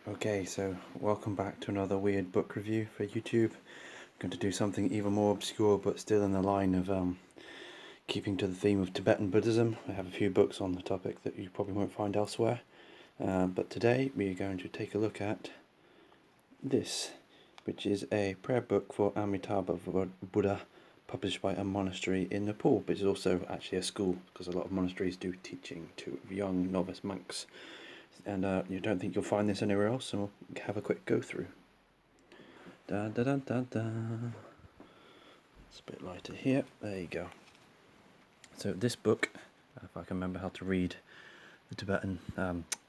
Okay, so welcome back to another weird book review for YouTube. I'm going to do something even more obscure but still in the line of keeping to the theme of Tibetan Buddhism. I have a few books on the topic that you probably won't find elsewhere. But today we're going to take a look at this, which is a prayer book for Amitabha Buddha, published by a monastery in Nepal, but it's also actually a school because a lot of monasteries do teaching to young novice monks. And you don't think you'll find this anywhere else, so we'll have a quick go through. Da da da da da. It's a bit lighter here. There you go. So this book, if I can remember how to read the Tibetan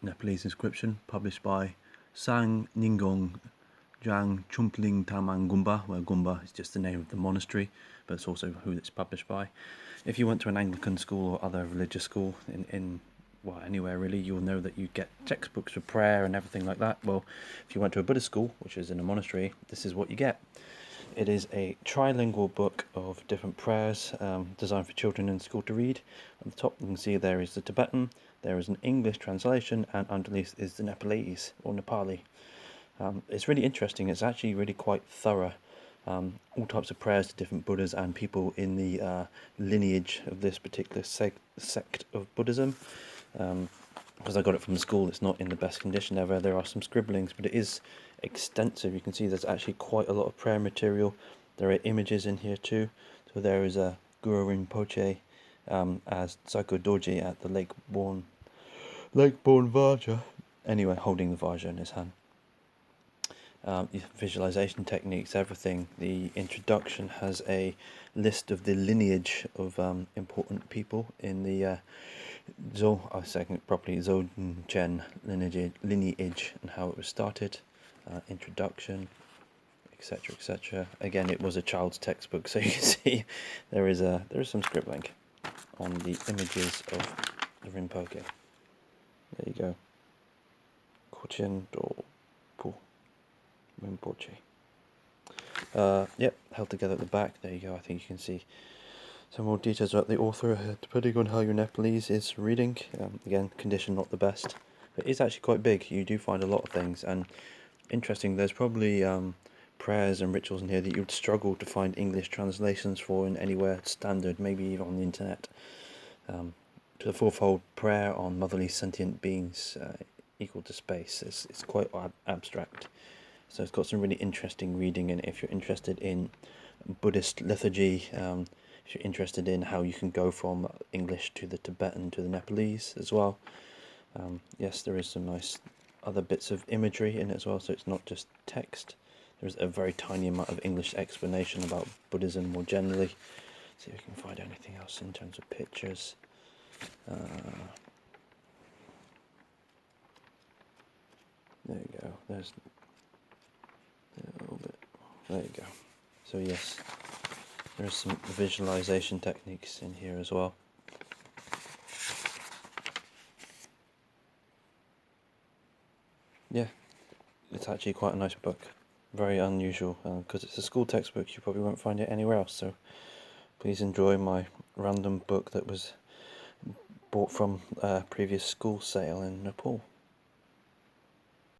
Nepalese inscription, published by Say Nyingon Jangchupling Tamang, where Gumba is just the name of the monastery, but it's also who it's published by. If you went to an Anglican school or other religious school in well, anywhere really, you'll know that you get textbooks for prayer and everything like that. Well, if you went to a Buddhist school, which is in a monastery, this is what you get. It is a trilingual book of different prayers designed for children in school to read. On the top you can see there is the Tibetan, there is an English translation, and underneath is the Nepalese or Nepali. It's really interesting. It's actually really quite thorough. All types of prayers to different Buddhas and people in the lineage of this particular sect of Buddhism. Because I got it from the school, it's not in the best condition ever. There are some scribblings, but it is extensive. You can see there's actually quite a lot of prayer material. There are images in here too. So there is a Guru Rinpoche as Psycho Dorji at the lake-born Vajra. Anyway, holding the Vajra in his hand. Visualization techniques, everything. The introduction has a list of the lineage of important people in the Dzogchen lineage and how it was started, introduction, etc., etc. Again, it was a child's textbook, so you can see there is some scribbling on the images of the Rinpoche. There you go. Kochen Dorpo Rinpoche. Yep, held together at the back. There you go. I think you can see some more details about the author, depending on how your Nepalese is reading. Again, condition not the best, but it's actually quite big. You do find a lot of things, and interesting, there's probably prayers and rituals in here that you'd struggle to find English translations for in anywhere standard, maybe even on the internet. To the fourfold prayer on motherly sentient beings equal to space. It's quite abstract. So it's got some really interesting reading in it if you're interested in Buddhist liturgy, if you're interested in how you can go from English to the Tibetan to the Nepalese as well. Yes, there is some nice other bits of imagery in it as well, so it's not just text. There's a very tiny amount of English explanation about Buddhism more generally. See if we can find anything else in terms of pictures. There you go. There's a little bit. There you go. So yes, there are some visualization techniques in here as well. Yeah, it's actually quite a nice book. Very unusual, because it's a school textbook. You probably won't find it anywhere else. So please enjoy my random book that was bought from a previous school sale in Nepal.